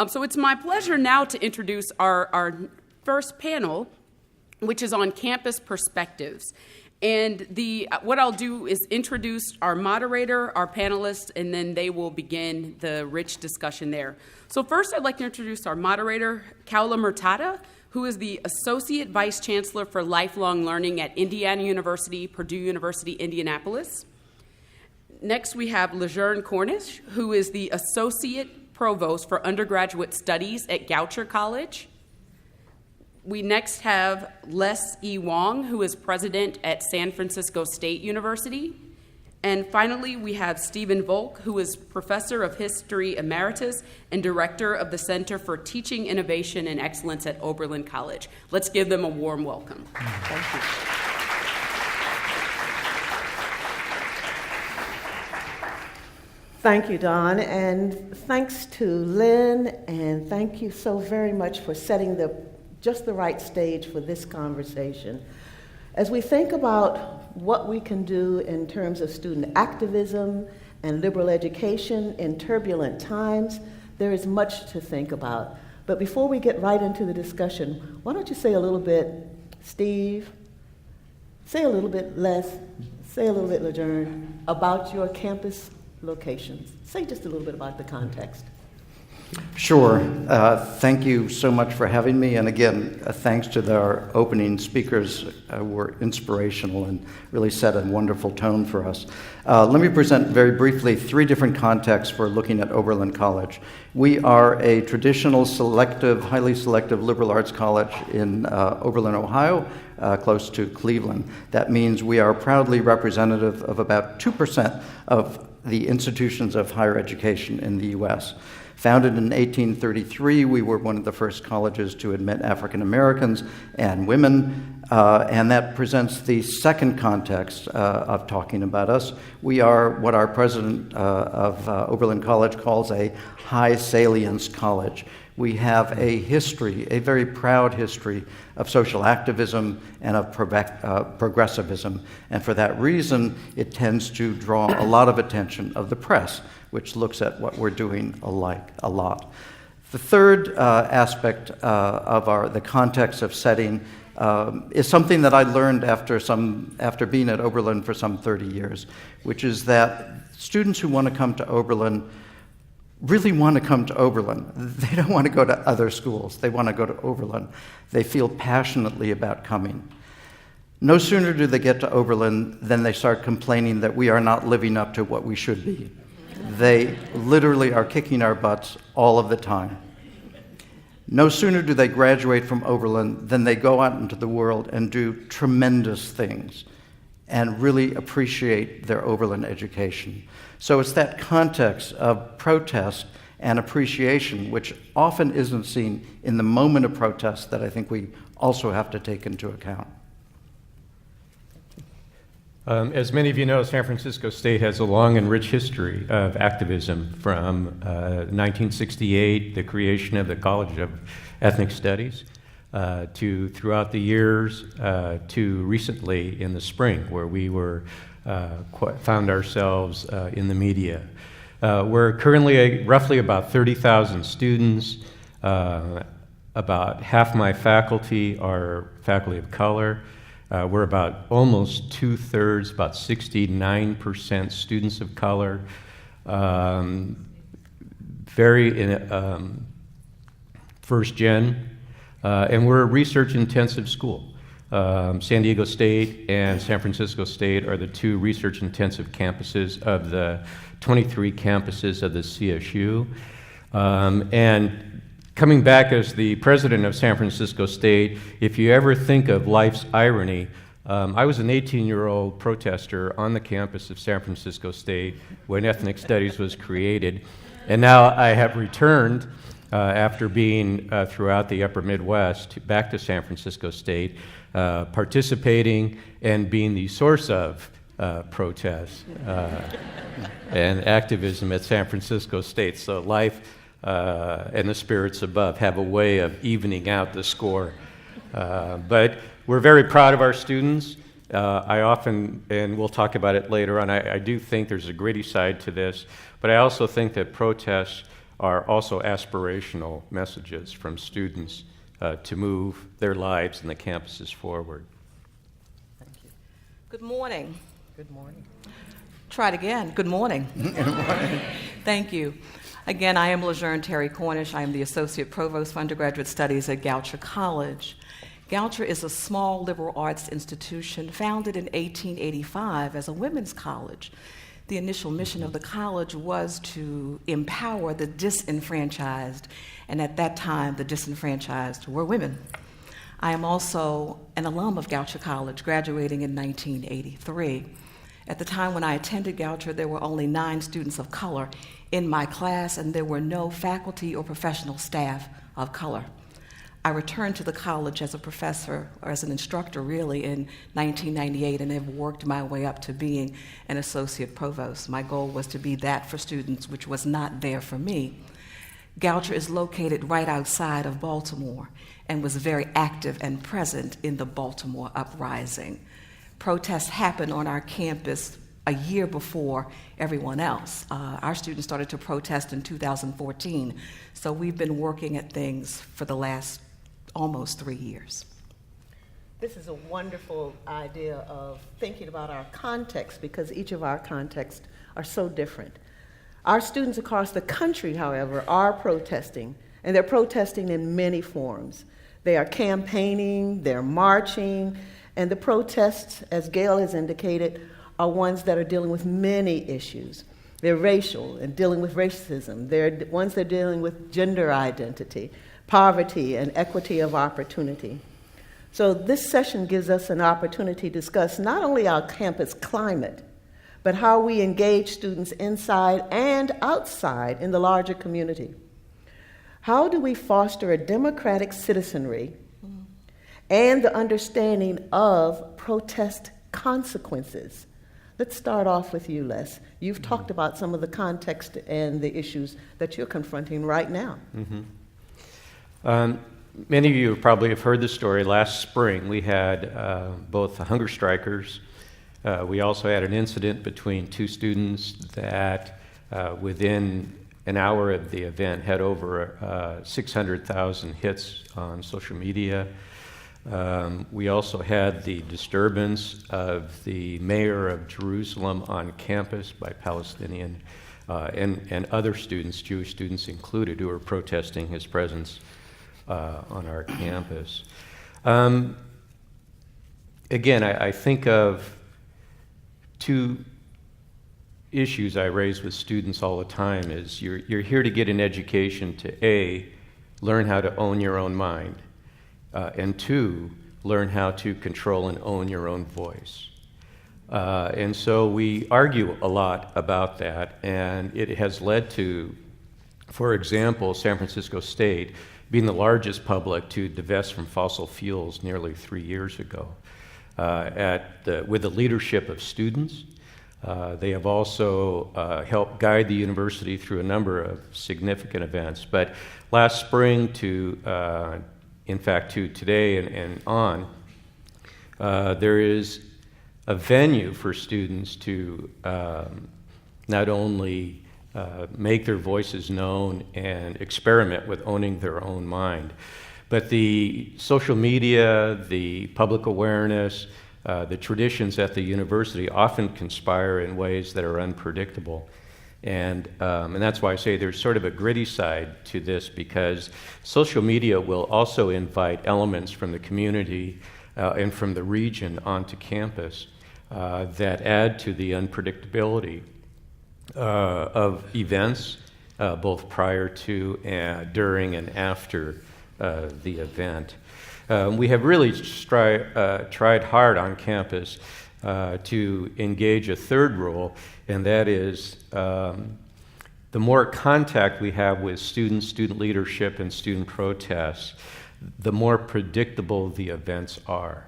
So it's my pleasure now to introduce our first panel, which is on campus perspectives. And what I'll do is introduce our moderator, our panelists, and then they will begin the rich discussion there. So first, I'd like to introduce our moderator, Khaula Murtadha, who is the Associate Vice Chancellor for Lifelong Learning at Indiana University, Purdue University, Indianapolis. Next, we have Jerne Cornish, who is the Associate Provost for Undergraduate Studies at Goucher College. We next have Les E. Wong, who is President at San Francisco State University. And finally, we have Stephen Volk, who is Professor of History Emeritus and Director of the Center for Teaching Innovation and Excellence at Oberlin College. Let's give them a warm welcome. Thank you. Thank you, Dawn, and thanks to Lynn, and thank you so very much for setting just the right stage for this conversation. As we think about what we can do in terms of student activism and liberal education in turbulent times, there is much to think about. But before we get right into the discussion, why don't you say a little bit, Steve, say a little bit, Les, say a little bit, Jerne, about your campus locations. Say just a little bit about the context. Sure. Thank you so much for having me. And again, thanks to our opening speakers who were inspirational and really set a wonderful tone for us. Let me present very briefly 3 different contexts for looking at Oberlin College. We are a traditional highly selective liberal arts college in Oberlin, Ohio, close to Cleveland. That means we are proudly representative of about 2% of the institutions of higher education in the U.S. Founded in 1833, we were one of the first colleges to admit African Americans and women, and that presents the second context of talking about us. We are what our president of Oberlin College calls a high salience college. We have a history, a very proud history of social activism and of progressivism, and for that reason, it tends to draw a lot of attention of the press, which looks at what we're doing a lot. The third aspect of the context of setting is something that I learned after being at Oberlin for some 30 years, which is that students who want to come to Oberlin really want to come to Oberlin. They don't want to go to other schools. They want to go to Oberlin. They feel passionately about coming. No sooner do they get to Oberlin than they start complaining that we are not living up to what we should be. They literally are kicking our butts all of the time. No sooner do they graduate from Oberlin than they go out into the world and do tremendous things and really appreciate their Oberlin education. So it's that context of protest and appreciation, which often isn't seen in the moment of protest, that I think we also have to take into account. As many of you know, San Francisco State has a long and rich history of activism from 1968, the creation of the College of Ethnic Studies, to throughout the years, to recently in the spring, where we found ourselves in the media. We're currently roughly about 30,000 students. About half my faculty are faculty of color. We're about almost 2/3, about 69% students of color. First gen, and we're a research-intensive school. San Diego State and San Francisco State are the 2 research-intensive campuses of the 23 campuses of the CSU. And coming back as the president of San Francisco State, if you ever think of life's irony, I was an 18-year-old protester on the campus of San Francisco State when ethnic studies was created, and now I have returned after being throughout the upper Midwest back to San Francisco State, participating and being the source of protests and activism at San Francisco State. So life and the spirits above have a way of evening out the score. But we're very proud of our students. I often, and we'll talk about it later on, I do think there's a gritty side to this, but I also think that protests are also aspirational messages from students to move their lives and the campuses forward. Thank you. Good morning. Good morning. Try it again. Good morning. Good morning. Thank you. Again, I am Jerne Terry Cornish. I am the Associate Provost for Undergraduate Studies at Goucher College. Goucher is a small liberal arts institution founded in 1885 as a women's college. The initial mission of the college was to empower the disenfranchised, and at that time, the disenfranchised were women. I am also an alum of Goucher College, graduating in 1983. At the time when I attended Goucher, there were only 9 students of color in my class, and there were no faculty or professional staff of color. I returned to the college as a professor, or as an instructor really, in 1998 and have worked my way up to being an associate provost. My goal was to be that for students, which was not there for me. Goucher is located right outside of Baltimore and was very active and present in the Baltimore uprising. Protests happened on our campus a year before everyone else. Our students started to protest in 2014, so we've been working at things for the last almost 3 years. This is a wonderful idea of thinking about our context, because each of our contexts are so different. Our students across the country, however, are protesting, and they're protesting in many forms. They are campaigning, they're marching, and the protests, as Gail has indicated, are ones that are dealing with many issues. They're racial and dealing with racism. They're ones that are dealing with gender identity, poverty, and equity of opportunity. So this session gives us an opportunity to discuss not only our campus climate, but how we engage students inside and outside in the larger community. How do we foster a democratic citizenry and the understanding of protest consequences? Let's start off with you, Les. You've talked about some of the context and the issues that you're confronting right now. Many of you probably have heard the story. Last spring, we had both the hunger strikers. We also had an incident between 2 students that within an hour of the event had over 600,000 hits on social media. We also had the disturbance of the mayor of Jerusalem on campus by Palestinian and other students, Jewish students included, who were protesting his presence on our campus. Again, I think of 2 issues I raise with students all the time. Is you're here to get an education to A, learn how to own your own mind, and 2, learn how to control and own your own voice. And so we argue a lot about that, and it has led to, for example, San Francisco State being the largest public to divest from fossil fuels nearly 3 years ago. With the leadership of students, they have also helped guide the university through a number of significant events. But last spring in fact, to today and on, there is a venue for students to not only make their voices known and experiment with owning their own mind, but the social media, the public awareness, the traditions at the university often conspire in ways that are unpredictable. And that's why I say there's sort of a gritty side to this, because social media will also invite elements from the community and from the region onto campus that add to the unpredictability of events, both prior to, during, and after the event. We have really tried hard on campus to engage a third rule, and that is the more contact we have with students, student leadership, and student protests, the more predictable the events are.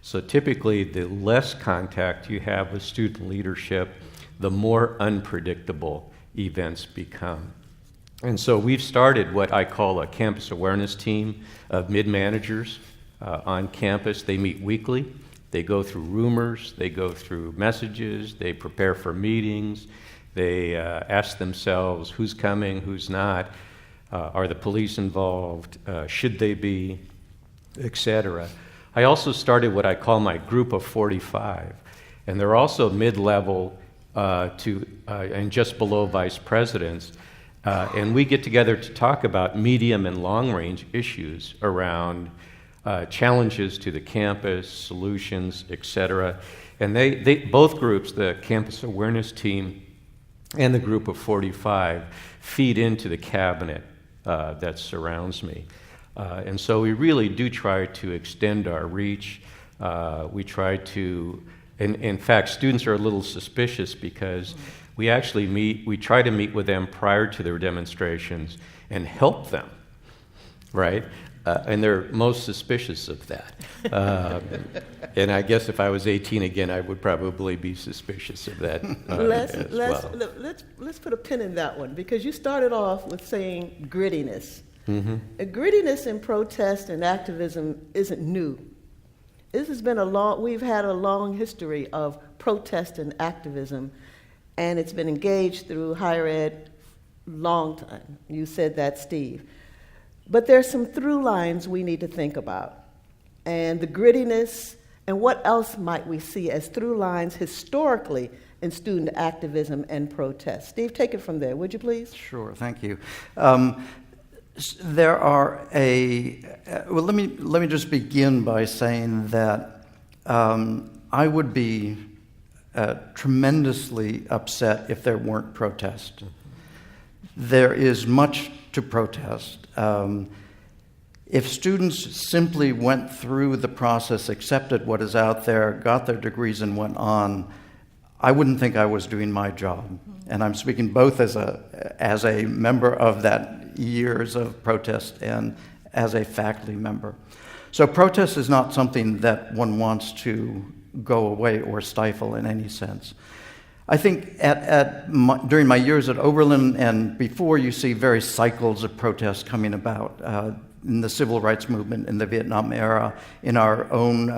So typically, the less contact you have with student leadership, the more unpredictable events become. And so we've started what I call a campus awareness team of mid-managers on campus. They meet weekly. They go through rumors. They go through messages. They prepare for meetings. They ask themselves who's coming, who's not, are the police involved, should they be, etc. I also started what I call my group of 45, and they're also mid-level and just below vice presidents. And we get together to talk about medium and long-range issues around challenges to the campus, solutions, etc. And they both groups, the campus awareness team and the group of 45, feed into the cabinet that surrounds me. And so we really do try to extend our reach. We try to, in fact, students are a little suspicious because we try to meet with them prior to their demonstrations and help them, right? And they're most suspicious of that. And I guess if I was 18 again, I would probably be suspicious of that Let's put a pin in that one, because you started off with saying grittiness. Grittiness in protest and activism isn't new. This has been we've had a long history of protest and activism, and it's been engaged through higher ed long time. You said that, Steve. But there's some through lines we need to think about. And the grittiness, and what else might we see as through lines historically in student activism and protest? Steve, take it from there, would you please? Sure, thank you. There are well, let me just begin by saying that I would be tremendously upset if there weren't protest. There is much to protest. If students simply went through the process, accepted what is out there, got their degrees and went on, I wouldn't think I was doing my job. And I'm speaking both as a member of that years of protest and as a faculty member. So protest is not something that one wants to go away or stifle in any sense. I think during my years at Oberlin and before, you see various cycles of protests coming about in the civil rights movement in the Vietnam era, in our own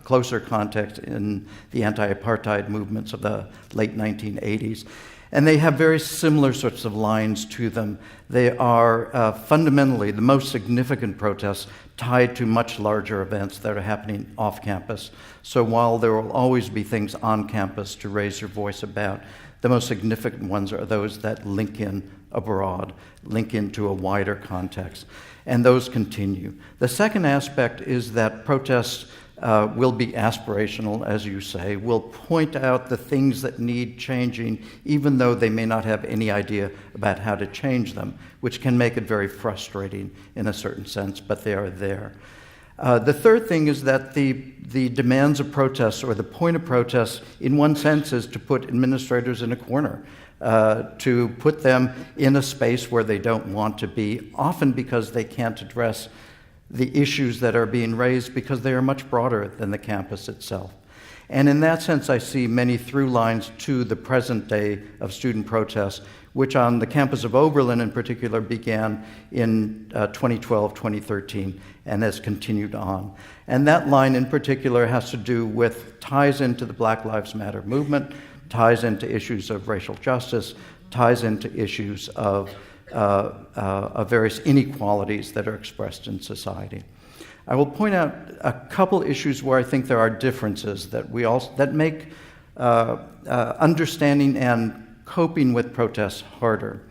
closer context in the anti-apartheid movements of the late 1980s. And they have very similar sorts of lines to them. They are fundamentally the most significant protests tied to much larger events that are happening off campus. So while there will always be things on campus to raise your voice about, the most significant ones are those that link in abroad, link into a wider context. And those continue. The second aspect is that protests will be aspirational, as you say, will point out the things that need changing, even though they may not have any idea about how to change them, which can make it very frustrating in a certain sense, but they are there. The third thing is that the demands of protests, or the point of protests, in one sense, is to put administrators in a corner, to put them in a space where they don't want to be, often because they can't address the issues that are being raised because they are much broader than the campus itself. And in that sense, I see many through lines to the present day of student protests, which on the campus of Oberlin in particular began in 2012, 2013, and has continued on. And that line in particular has to do with ties into the Black Lives Matter movement, ties into issues of racial justice, ties into issues of various inequalities that are expressed in society. I will point out a couple issues where I think there are differences that make understanding and coping with protests harder.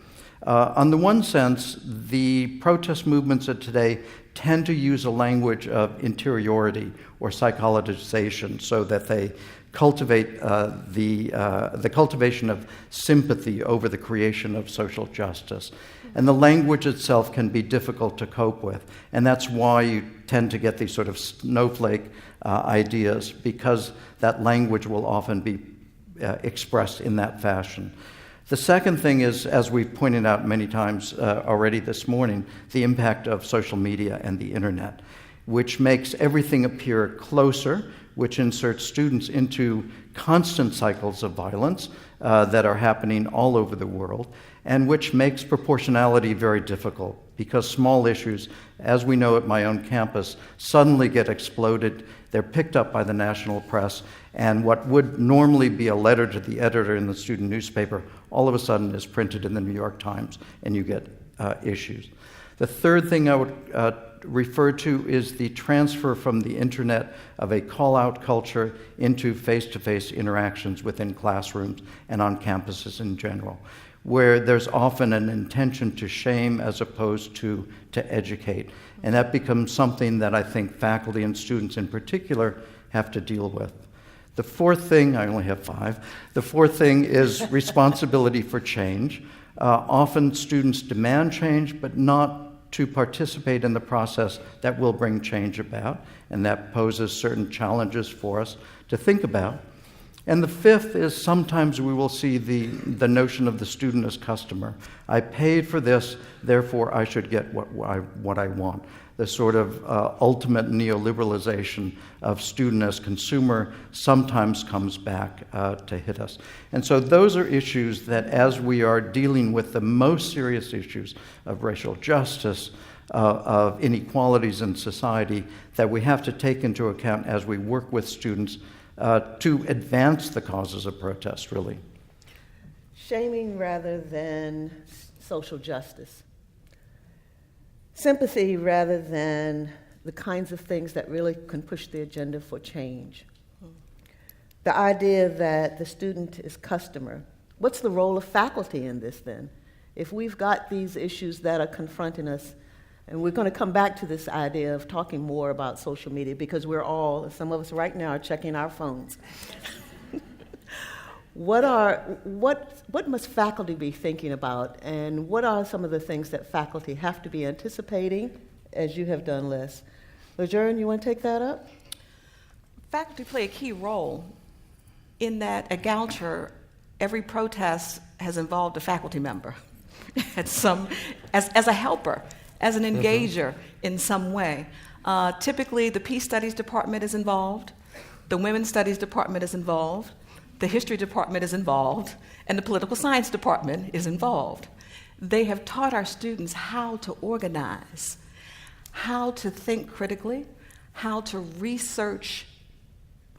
On the one sense, the protest movements of today tend to use a language of interiority or psychologization, so that they cultivate the cultivation of sympathy over the creation of social justice. And the language itself can be difficult to cope with. And that's why you tend to get these sort of snowflake ideas, because that language will often be expressed in that fashion. The second thing is, as we've pointed out many times already this morning, the impact of social media and the internet, which makes everything appear closer, which inserts students into constant cycles of violence that are happening all over the world, and which makes proportionality very difficult because small issues, as we know at my own campus, suddenly get exploded. They're picked up by the national press, and what would normally be a letter to the editor in the student newspaper all of a sudden is printed in the New York Times, and you get issues. The third thing I would refer to is the transfer from the internet of a call-out culture into face-to-face interactions within classrooms and on campuses in general, where there's often an intention to shame as opposed to educate. And that becomes something that I think faculty and students in particular have to deal with. The fourth thing, I only have 5, the fourth thing is responsibility for change. Often students demand change, but not to participate in the process that will bring change about, and that poses certain challenges for us to think about. And the fifth is sometimes we will see the notion of the student as customer. I paid for this, therefore I should get what I want. The sort of ultimate neoliberalization of student as consumer sometimes comes back to hit us. And so those are issues that, as we are dealing with the most serious issues of racial justice, of inequalities in society, that we have to take into account as we work with students to advance the causes of protest, really. Shaming rather than social justice. Sympathy rather than the kinds of things that really can push the agenda for change. The idea that the student is customer. What's the role of faculty in this then? If we've got these issues that are confronting us, and we're going to come back to this idea of talking more about social media because we're all, some of us right now are checking our phones. What must faculty be thinking about, and what are some of the things that faculty have to be anticipating, as you have done, Les? Jerne, you want to take that up? Faculty play a key role in that at Goucher, every protest has involved a faculty member as a helper, as an engager in some way. Typically, the Peace Studies Department is involved, the Women's Studies Department is involved, the History Department is involved, and the Political Science Department is involved. They have taught our students how to organize, how to think critically, how to research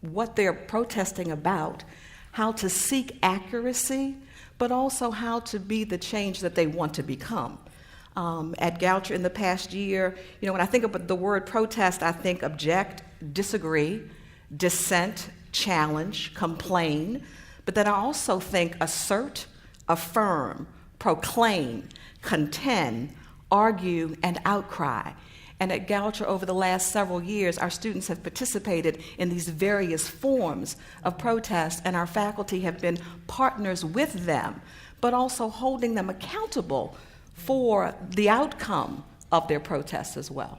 what they're protesting about, how to seek accuracy, but also how to be the change that they want to become. At Goucher in the past year, when I think about the word protest, I think object, disagree, dissent, challenge, complain, but then I also think assert, affirm, proclaim, contend, argue, and outcry. And at Goucher over the last several years, our students have participated in these various forms of protest, and our faculty have been partners with them, but also holding them accountable for the outcome of their protests as well.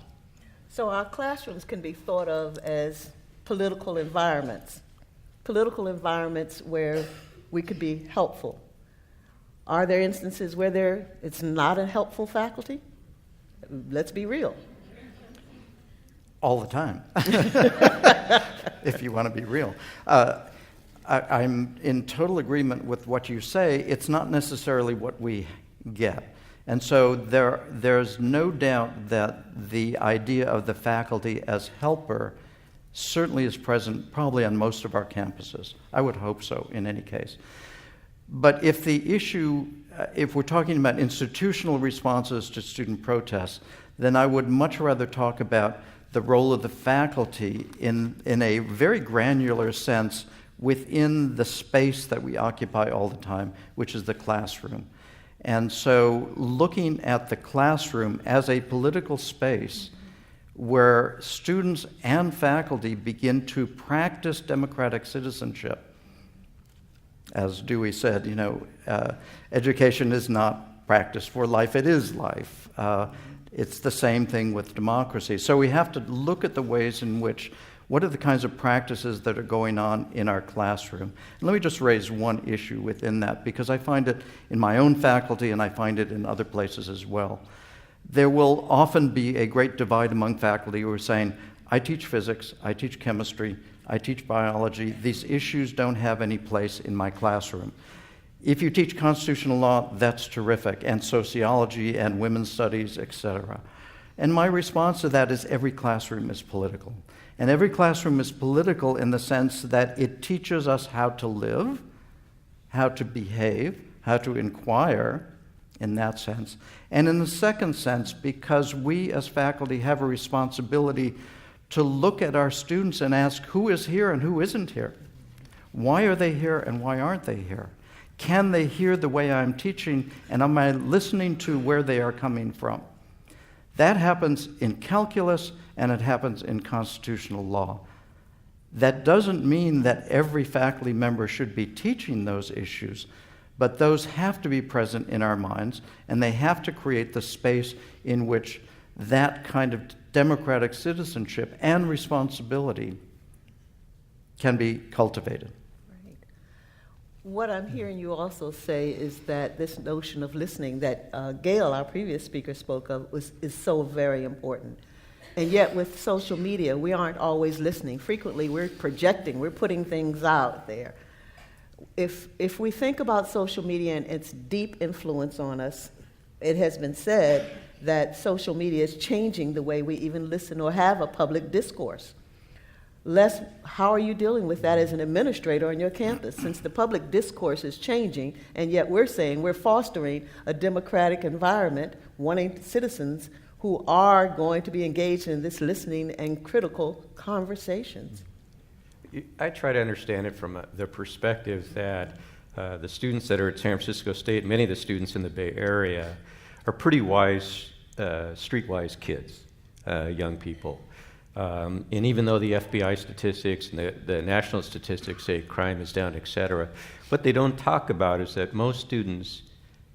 So our classrooms can be thought of as political environments where we could be helpful. Are there instances where it's not a helpful faculty? Let's be real. All the time, if you want to be real. I'm in total agreement with what you say. It's not necessarily what we get. And so there's no doubt that the idea of the faculty as helper certainly is present probably on most of our campuses. I would hope so in any case. But if the issue, if we're talking about institutional responses to student protests, then I would much rather talk about the role of the faculty in a very granular sense within the space that we occupy all the time, which is the classroom. And so looking at the classroom as a political space where students and faculty begin to practice democratic citizenship. As Dewey said, education is not practice for life, it is life. It's the same thing with democracy. So we have to look at the ways in which, what are the kinds of practices that are going on in our classroom? And let me just raise one issue within that, because I find it in my own faculty and I find it in other places as well. There will often be a great divide among faculty who are saying, I teach physics, I teach chemistry, I teach biology. These issues don't have any place in my classroom. If you teach constitutional law, that's terrific, and sociology and women's studies, etc. And my response to that is every classroom is political. And every classroom is political in the sense that it teaches us how to live, how to behave, how to inquire, in that sense. And in the second sense, because we as faculty have a responsibility to look at our students and ask who is here and who isn't here. Why are they here and why aren't they here? Can they hear the way I'm teaching, and am I listening to where they are coming from? That happens in calculus, and it happens in constitutional law. That doesn't mean that every faculty member should be teaching those issues, but those have to be present in our minds, and they have to create the space in which that kind of democratic citizenship and responsibility can be cultivated. Right. What I'm hearing you also say is that this notion of listening that Gail, our previous speaker, spoke of is so very important. And yet with social media, we aren't always listening. Frequently, we're projecting, we're putting things out there. If we think about social media and its deep influence on us, it has been said that social media is changing the way we even listen or have a public discourse. Les, how are you dealing with that as an administrator on your campus, since the public discourse is changing, and yet we're saying we're fostering a democratic environment, wanting citizens who are going to be engaged in this listening and critical conversations? I try to understand it from the perspective that the students that are at San Francisco State, many of the students in the Bay Area, are pretty wise, streetwise kids, young people. And even though the FBI statistics and the national statistics say crime is down, et cetera, what they don't talk about is that most students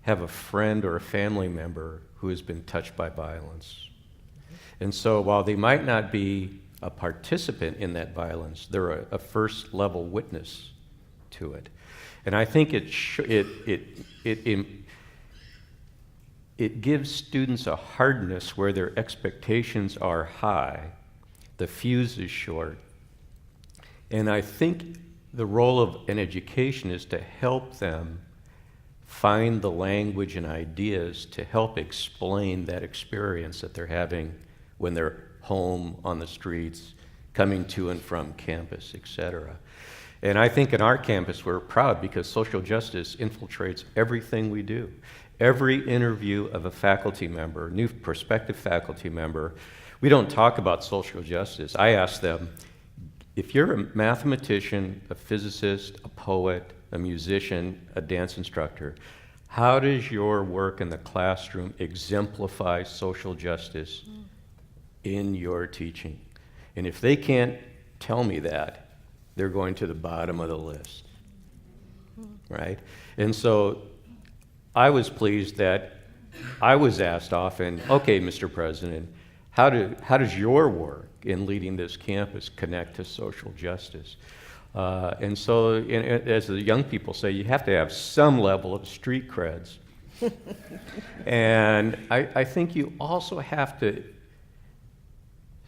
have a friend or a family member who has been touched by violence. And so while they might not be a participant in that violence, they're a first-level witness to it. And I think it gives students a hardness where their expectations are high, the fuse is short. And I think the role of an education is to help them find the language and ideas to help explain that experience that they're having when they're home, on the streets, coming to and from campus, et cetera. And I think in our campus we're proud because social justice infiltrates everything we do. Every interview of a faculty member, new prospective faculty member, we don't talk about social justice. I ask them, if you're a mathematician, a physicist, a poet, a musician, a dance instructor, how does your work in the classroom exemplify social justice in your teaching? And if they can't tell me that, they're going to the bottom of the list, right? And so I was pleased that I was asked often, okay, Mr. President, how does your work in leading this campus connect to social justice? And so, as the young people say, you have to have some level of street creds. And I think you also have to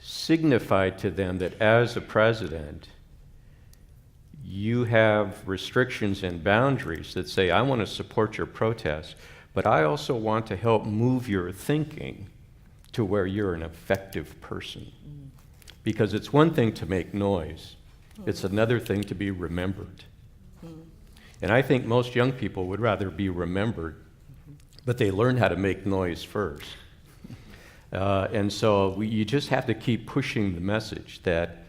signify to them that as a president, you have restrictions and boundaries that say, I want to support your protests, but I also want to help move your thinking to where you're an effective person. Because it's one thing to make noise, it's another thing to be remembered. And I think most young people would rather be remembered, but they learn how to make noise first. And so you just have to keep pushing the message that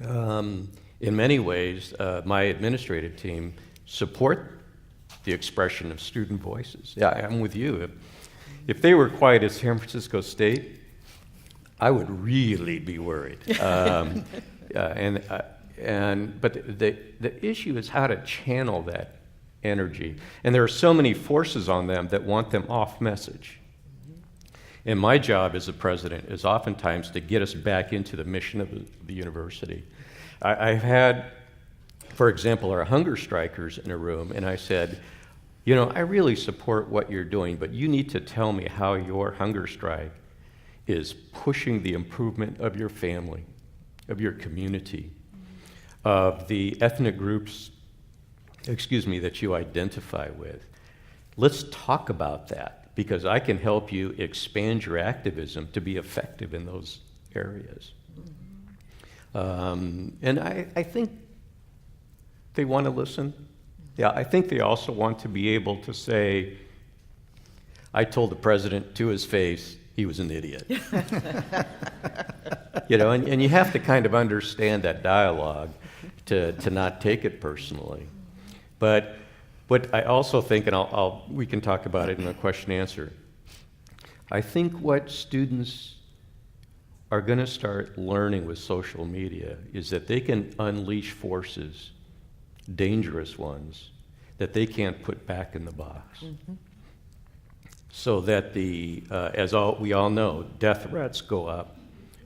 in many ways, my administrative team support the expression of student voices. Yeah, I'm with you. If they were quiet at San Francisco State, I would really be worried. But the issue is how to channel that energy. And there are so many forces on them that want them off message. And my job as a president is oftentimes to get us back into the mission of the university. I've had, for example, our hunger strikers in a room, and I said, you know, I really support what you're doing, but you need to tell me how your hunger strike is pushing the improvement of your family, of your community, of the ethnic groups that you identify with. Let's talk about that, because I can help you expand your activism to be effective in those areas. And I think they want to listen. Yeah, I think they also want to be able to say, I told the president to his face he was an idiot. And you have to kind of understand that dialogue to not take it personally. But what I also think, and we can talk about it in a question and answer, I think what students are going to start learning with social media is that they can unleash forces, dangerous ones, that they can't put back in the box. Mm-hmm. So that as we all know, death threats go up.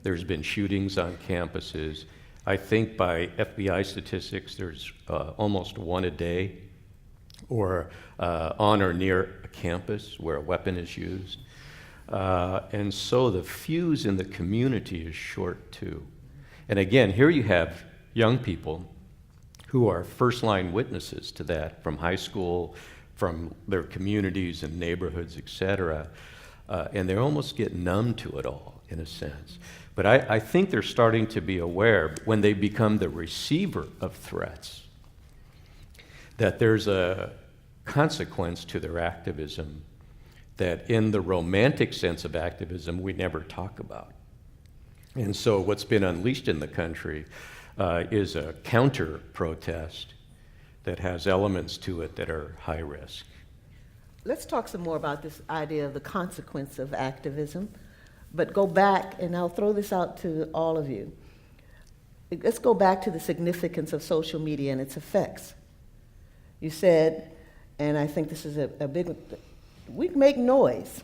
There's been shootings on campuses. I think by FBI statistics, there's almost one a day, or on or near a campus where a weapon is used. And so the fuse in the community is short too. And again, here you have young people who are first-line witnesses to that from high school, from their communities and neighborhoods, et cetera, and they almost get numb to it all, in a sense. But I think they're starting to be aware, when they become the receiver of threats, that there's a consequence to their activism that in the romantic sense of activism we never talk about. And so what's been unleashed in the country is a counter-protest that has elements to it that are high risk. Let's talk some more about this idea of the consequence of activism, but go back, and I'll throw this out to all of you. Let's go back to the significance of social media and its effects. You said, and I think this is a big one, we make noise.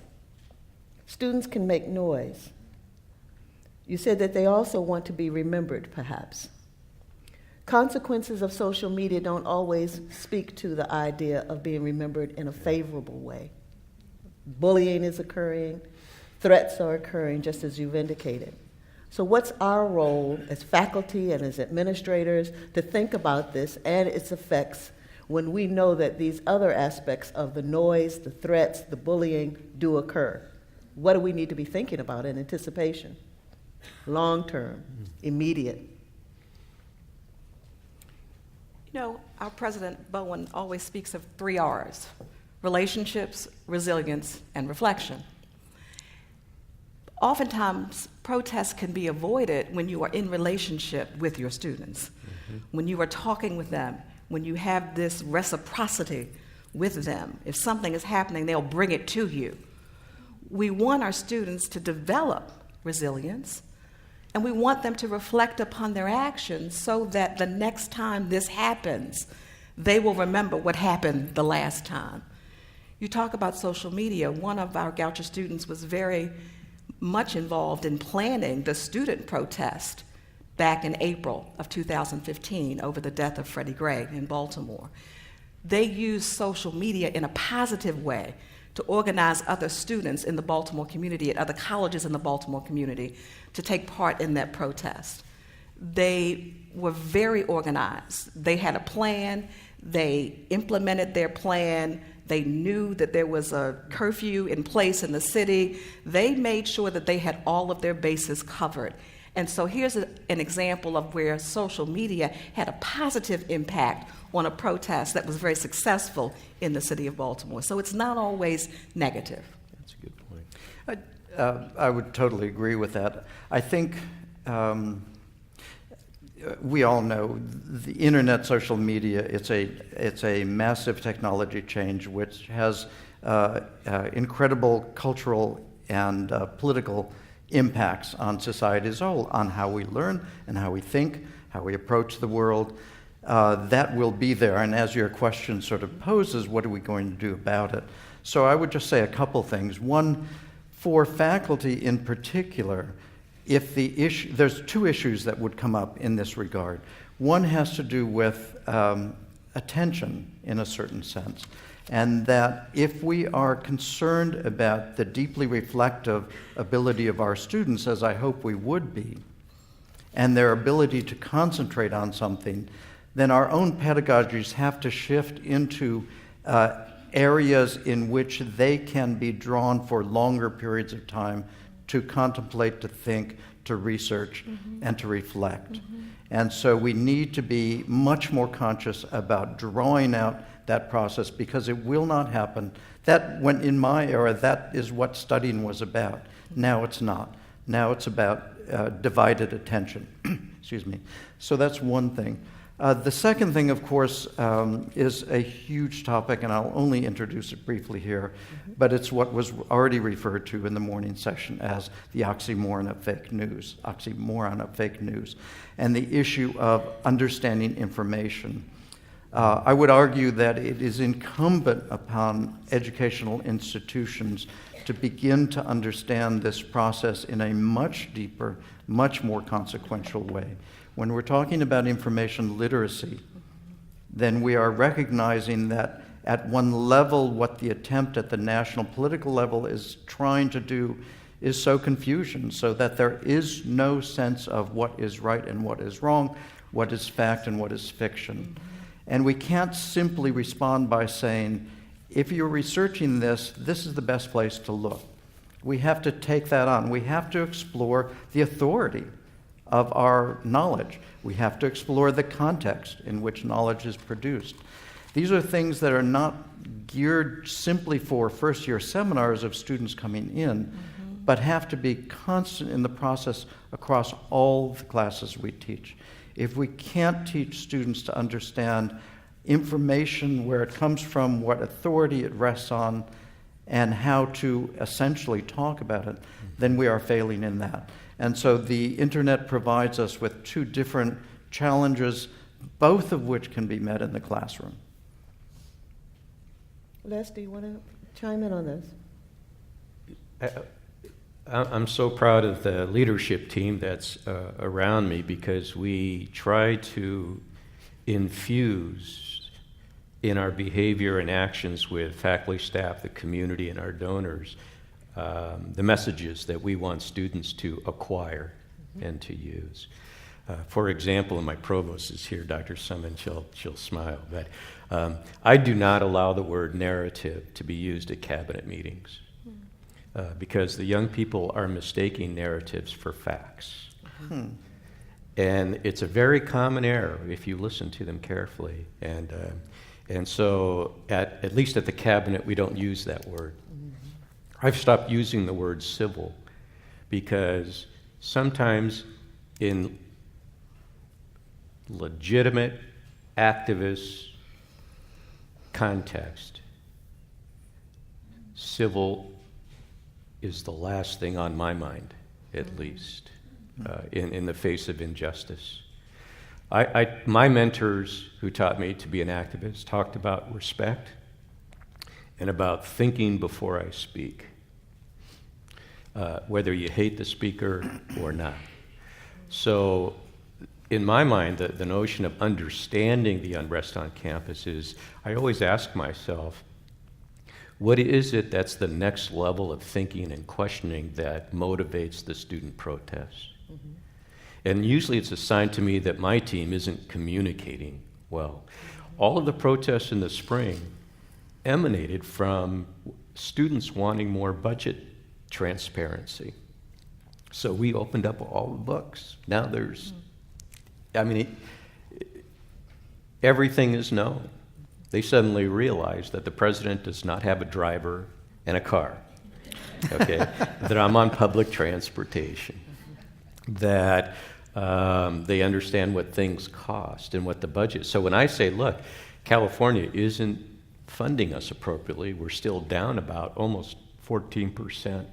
Students can make noise. You said that they also want to be remembered, perhaps. Consequences of social media don't always speak to the idea of being remembered in a favorable way. Bullying is occurring, threats are occurring, just as you've indicated. So what's our role as faculty and as administrators to think about this and its effects when we know that these other aspects of the noise, the threats, the bullying do occur? What do we need to be thinking about in anticipation? Long-term, immediate. Our President Bowen always speaks of 3 R's: relationships, resilience, and reflection. Oftentimes, protests can be avoided when you are in relationship with your students, when you are talking with them, when you have this reciprocity with them. If something is happening, they'll bring it to you. We want our students to develop resilience, and we want them to reflect upon their actions so that the next time this happens, they will remember what happened the last time. You talk about social media. One of our Goucher students was very much involved in planning the student protest back in April of 2015 over the death of Freddie Gray in Baltimore. They used social media in a positive way to organize other students in the Baltimore community, at other colleges in the Baltimore community, to take part in that protest. They were very organized. They had a plan. They implemented their plan. They knew that there was a curfew in place in the city. They made sure that they had all of their bases covered. And so here's an example of where social media had a positive impact on a protest that was very successful in the city of Baltimore. So it's not always negative. That's a good point. I would totally agree with that. I think we all know the internet, social media, it's a massive technology change which has incredible cultural and political impacts on society as a whole, on how we learn and how we think, how we approach the world. That will be there, and as your question sort of poses, what are we going to do about it? So I would just say a couple things. One, for faculty in particular, there's 2 issues that would come up in this regard. One has to do with attention in a certain sense, and that if we are concerned about the deeply reflective ability of our students, as I hope we would be, and their ability to concentrate on something, then our own pedagogies have to shift into areas in which they can be drawn for longer periods of time to contemplate, to think, to research, and to reflect. And so we need to be much more conscious about drawing out that process, because it will not happen. That, when in my era, that is what studying was about. Now it's not. Now it's about divided attention. Excuse me. So that's one thing. The second thing, of course, is a huge topic, and I'll only introduce it briefly here, but it's what was already referred to in the morning session as the oxymoron of fake news, and the issue of understanding information. I would argue that it is incumbent upon educational institutions to begin to understand this process in a much deeper, much more consequential way. When we're talking about information literacy, then we are recognizing that at one level, what the attempt at the national political level is trying to do is sow confusion, so that there is no sense of what is right and what is wrong, what is fact and what is fiction. And we can't simply respond by saying, if you're researching this, this is the best place to look. We have to take that on. We have to explore the authority of our knowledge. We have to explore the context in which knowledge is produced. These are things that are not geared simply for first-year seminars of students coming in, but have to be constant in the process across all the classes we teach. If we can't teach students to understand information, where it comes from, what authority it rests on, and how to essentially talk about it, then we are failing in that. And so the internet provides us with two different challenges, both of which can be met in the classroom. Les, do you want to chime in on this? I'm so proud of the leadership team that's around me, because we try to infuse in our behavior and actions with faculty, staff, the community, and our donors the messages that we want students to acquire and to use. For example, and my provost is here, Dr. Summon, she'll smile, but I do not allow the word narrative to be used at cabinet meetings. Because the young people are mistaking narratives for facts. And it's a very common error if you listen to them carefully. And so at least at the cabinet, we don't use that word. I've stopped using the word civil, because sometimes in legitimate activist context, civil is the last thing on my mind, at least, in the face of injustice. My mentors who taught me to be an activist talked about respect and about thinking before I speak, whether you hate the speaker or not. So in my mind, the notion of understanding the unrest on campus is, I always ask myself, what is it that's the next level of thinking and questioning that motivates the student protest? And usually it's a sign to me that my team isn't communicating well. All of the protests in the spring emanated from students wanting more budget transparency. So we opened up all the books. Now everything is known. They suddenly realize that the president does not have a driver and a car, okay? That I'm on public transportation, that they understand what things cost and what the budget. So when I say, look, California isn't funding us appropriately, we're still down about almost 14%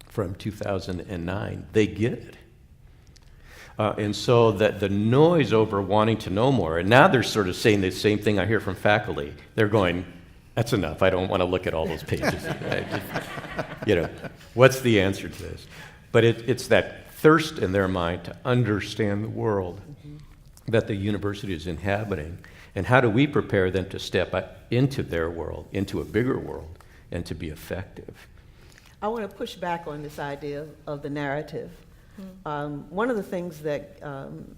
from 2009, they get it. And so that the noise over wanting to know more, and now they're sort of saying the same thing I hear from faculty. They're going, that's enough, I don't want to look at all those pages. What's the answer to this? But it's that thirst in their mind to understand the world that the university is inhabiting, and how do we prepare them to step into their world, into a bigger world, and to be effective. I want to push back on this idea of the narrative. One of the things that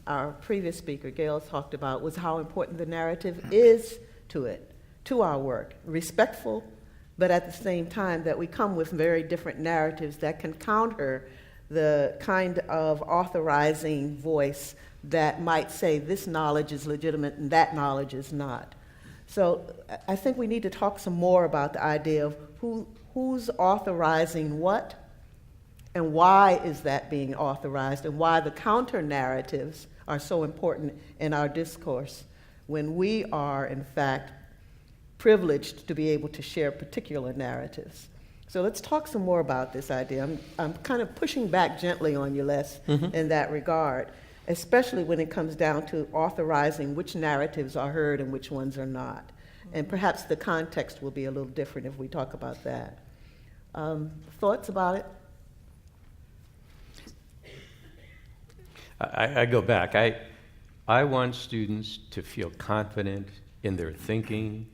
our previous speaker, Gail, talked about was how important the narrative is to it, to our work. Respectful, but at the same time that we come with very different narratives that can counter the kind of authorizing voice that might say this knowledge is legitimate and that knowledge is not. So I think we need to talk some more about the idea of who's authorizing what, and why is that being authorized, and why the counter-narratives are so important in our discourse when we are, in fact, privileged to be able to share particular narratives. So let's talk some more about this idea. I'm kind of pushing back gently on you, Les, in that regard, especially when it comes down to authorizing which narratives are heard and which ones are not. And perhaps the context will be a little different if we talk about that. Thoughts about it? I go back. I want students to feel confident in their thinking,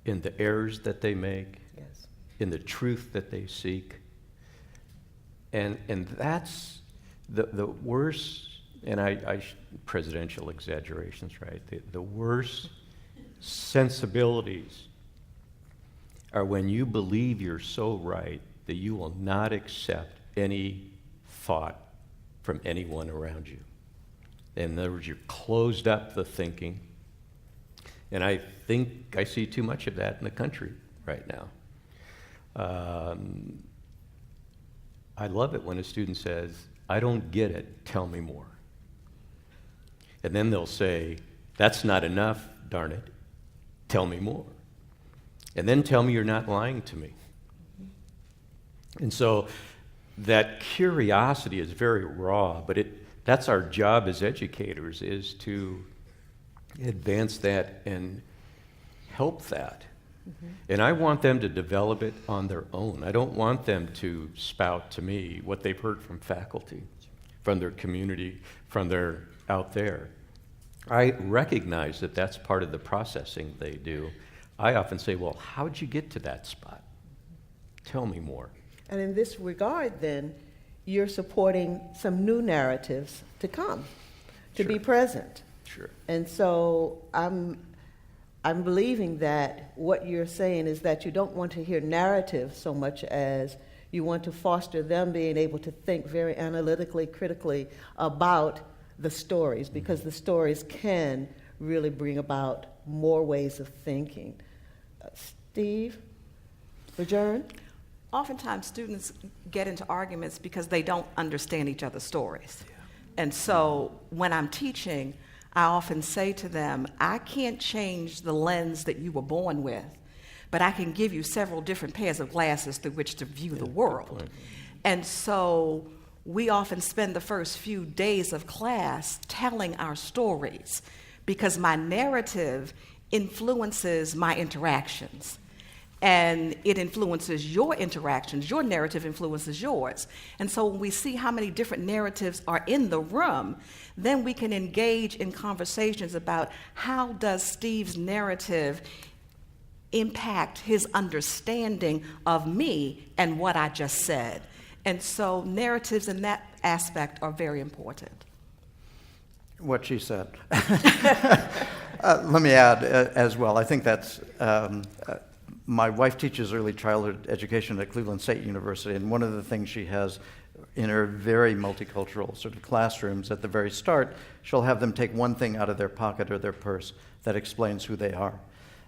in the errors that they make, Yes. in the truth that they seek. And that's the worst, and presidential exaggerations, right? The worst sensibilities are when you believe you're so right that you will not accept any thought from anyone around you. In other words, you're closed up the thinking. And I think I see too much of that in the country right now. I love it when a student says, I don't get it, tell me more. And then they'll say, that's not enough, darn it, tell me more. And then tell me you're not lying to me. And so that curiosity is very raw, but that's our job as educators, is to advance that and help that. And I want them to develop it on their own. I don't want them to spout to me what they've heard from faculty, from their community, from their out there. I recognize that that's part of the processing they do. I often say, well, how'd you get to that spot? Tell me more. And in this regard, then, you're supporting some new narratives to come, to be present. Sure. And so I'm believing that what you're saying is that you don't want to hear narratives so much as you want to foster them being able to think very analytically, critically about the stories, because the stories can really bring about more ways of thinking. Steve? Or Jerne? Oftentimes, students get into arguments because they don't understand each other's stories. Yeah. And so when I'm teaching, I often say to them, I can't change the lens that you were born with, but I can give you several different pairs of glasses through which to view the world. And so we often spend the first few days of class telling our stories because my narrative influences my interactions. And it influences your interactions. Your narrative influences yours. And so when we see how many different narratives are in the room, then we can engage in conversations about how does Steve's narrative impact his understanding of me and what I just said. And so narratives in that aspect are very important. What she said. Let me add as well. I think that's... my wife teaches early childhood education at Cleveland State University, and one of the things she has in her very multicultural sort of classrooms at the very start, she'll have them take one thing out of their pocket or their purse that explains who they are.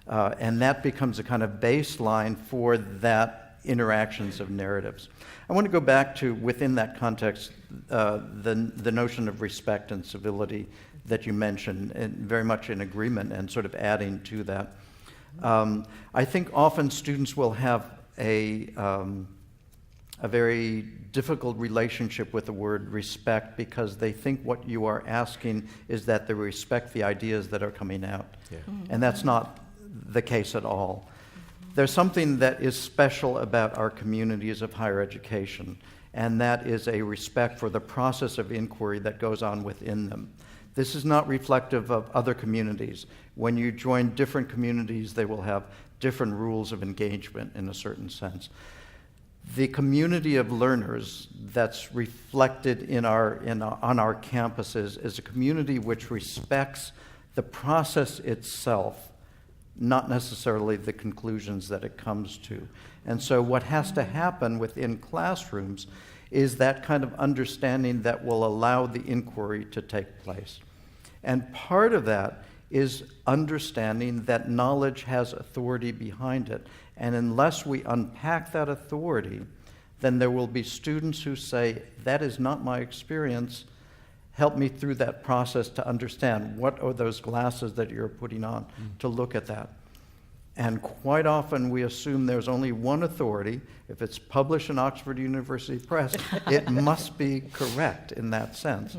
And that becomes a kind of baseline for that interactions of narratives. I want to go back to, within that context, the notion of respect and civility that you mentioned, and very much in agreement and sort of adding to that. I think often students will have a very difficult relationship with the word respect because they think what you are asking is that they respect the ideas that are coming out. Yeah. Mm-hmm. And that's not the case at all. Mm-hmm. There's something that is special about our communities of higher education, and that is a respect for the process of inquiry that goes on within them. This is not reflective of other communities. When you join different communities, they will have different rules of engagement in a certain sense. The community of learners that's reflected on our campuses is a community which respects the process itself, not necessarily the conclusions that it comes to. And so what has to happen within classrooms is that kind of understanding that will allow the inquiry to take place. And part of that is understanding that knowledge has authority behind it. And unless we unpack that authority, then there will be students who say, that is not my experience. Help me through that process to understand what are those glasses that you're putting on to look at that. And quite often we assume there's only one authority. If it's published in Oxford University Press, it must be correct in that sense.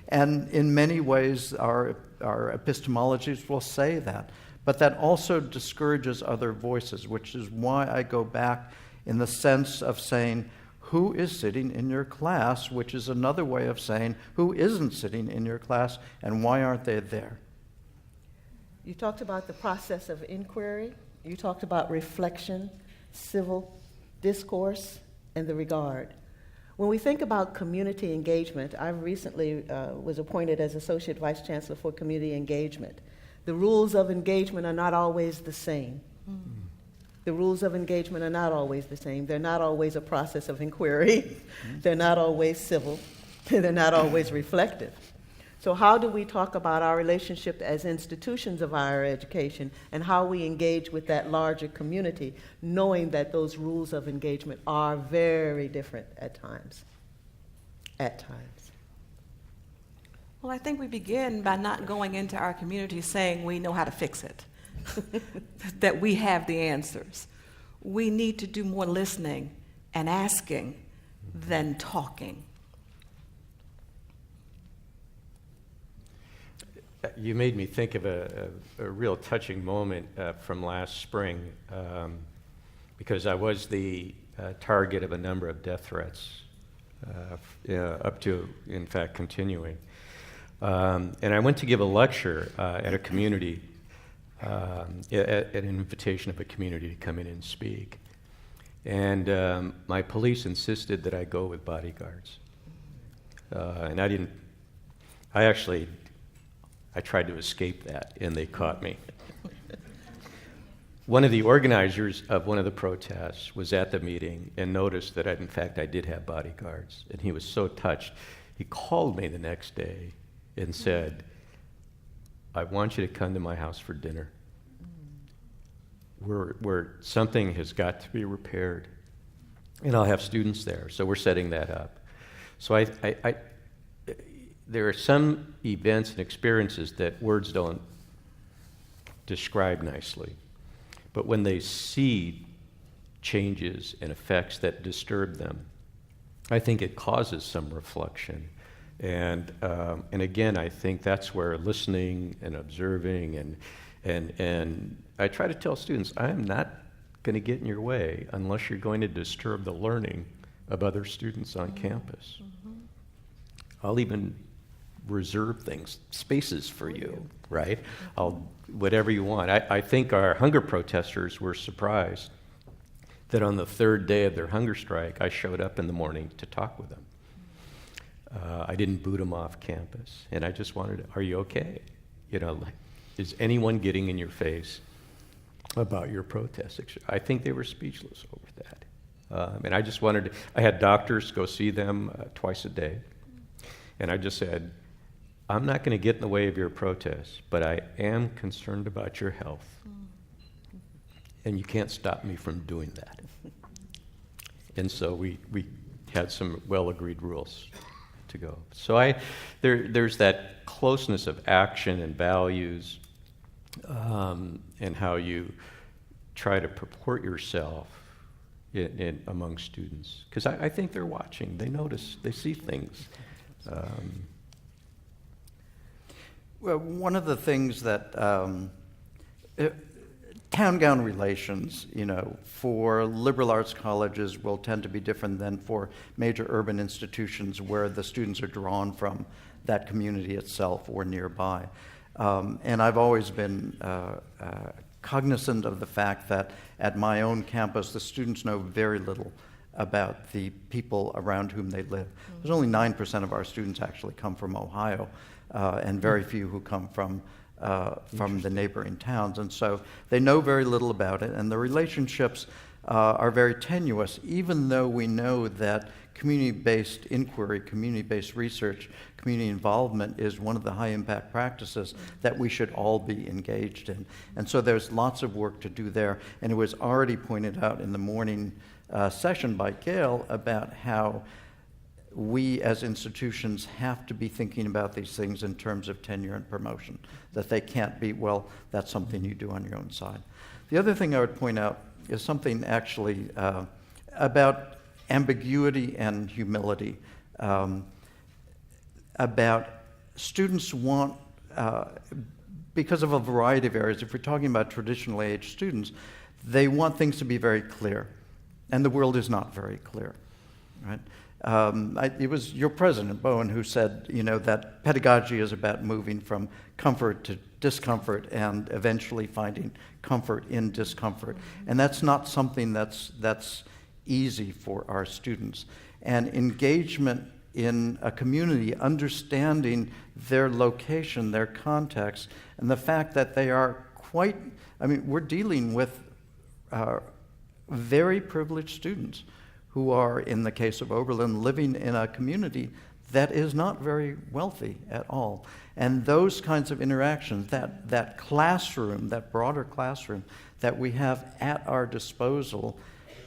And in many ways, our epistemologies will say that. But that also discourages other voices, which is why I go back in the sense of saying, who is sitting in your class, which is another way of saying, who isn't sitting in your class, and why aren't they there? You talked about the process of inquiry. You talked about reflection, civil discourse, and the regard. When we think about community engagement, I recently was appointed as Associate Vice Chancellor for Community Engagement. The rules of engagement are not always the same. The rules of engagement are not always the same. They're not always a process of inquiry. They're not always civil. They're not always reflective. So how do we talk about our relationship as institutions of higher education and how we engage with that larger community, knowing that those rules of engagement are very different at times? Well, I think we begin by not going into our community saying we know how to fix it, that we have the answers. We need to do more listening and asking than talking. You made me think of a real touching moment from last spring, because I was the target of a number of death threats, up to, in fact, continuing. And I went to give a lecture at a community, at an invitation of a community to come in and speak. And my police insisted that I go with bodyguards. And I tried to escape that, and they caught me. One of the organizers of one of the protests was at the meeting and noticed that, I did have bodyguards. And he was so touched, he called me the next day and said, I want you to come to my house for dinner. Where something has got to be repaired. And I'll have students there, so we're setting that up. So there are some events and experiences that words don't describe nicely. But when they see changes and effects that disturb them, I think it causes some reflection. And again, I think that's where listening and observing and I try to tell students, I'm not going to get in your way unless you're going to disturb the learning of other students on campus. I'll even reserve spaces for you, right? Whatever you want. I think our hunger protesters were surprised that on the third day of their hunger strike, I showed up in the morning to talk with them. I didn't boot them off campus, and I just wanted to, are you okay? Is anyone getting in your face about your protest? I think they were speechless over that. And I just I had doctors go see them twice a day, and I just said, I'm not going to get in the way of your protest, but I am concerned about your health. And you can't stop me from doing that. And so we had some well-agreed rules to go. So there's that closeness of action and values, and how you try to purport yourself among students. Because I think they're watching. They notice. They see things. Well, one of the things that town-gown relations, for liberal arts colleges will tend to be different than for major urban institutions where the students are drawn from that community itself or nearby. And I've always been cognizant of the fact that at my own campus, the students know very little about the people around whom they live. There's only 9% of our students actually come from Ohio, and very few who come from the neighboring towns. And so they know very little about it, and the relationships are very tenuous, even though we know that community-based inquiry, community-based research, community involvement is one of the high-impact practices that we should all be engaged in. And so there's lots of work to do there, and it was already pointed out in the morning session by Gail about how we as institutions have to be thinking about these things in terms of tenure and promotion, that they can't be, well, that's something you do on your own side. The other thing I would point out is something actually about ambiguity and humility, about students want, because of a variety of areas, if we're talking about traditionally aged students, they want things to be very clear, and the world is not very clear, right? It was your president, Bowen, who said, that pedagogy is about moving from comfort to discomfort and eventually finding comfort in discomfort. And that's not something that's easy for our students. And engagement in a community, understanding their location, their context, and the fact that they are we're dealing with very privileged students who are, in the case of Oberlin, living in a community that is not very wealthy at all. And those kinds of interactions, that classroom, that broader classroom that we have at our disposal,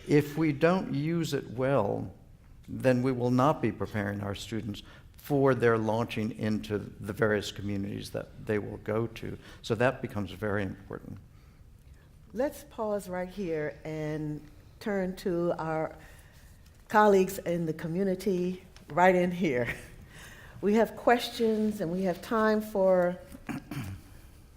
if we don't use it well, then we will not be preparing our students for their launching into the various communities that they will go to. So that becomes very important. Let's pause right here and turn to our colleagues in the community right in here. We have questions, and we have time for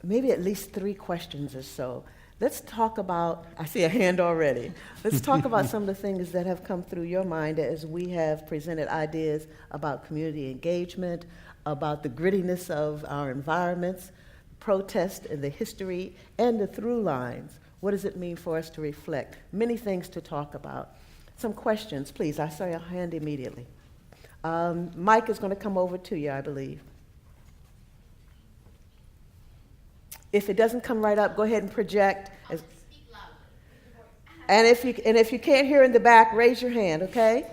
maybe at least 3 questions or so. Let's talk about, I see a hand already. Let's talk about some of the things that have come through your mind as we have presented ideas about community engagement, about the grittiness of our environments, protest and the history, and the through lines. What does it mean for us to reflect? Many things to talk about. Some questions, please. I saw your hand immediately. Mike is going to come over to you, I believe. If it doesn't come right up, go ahead and project. Speak loudly. And if you can't hear in the back, raise your hand, okay?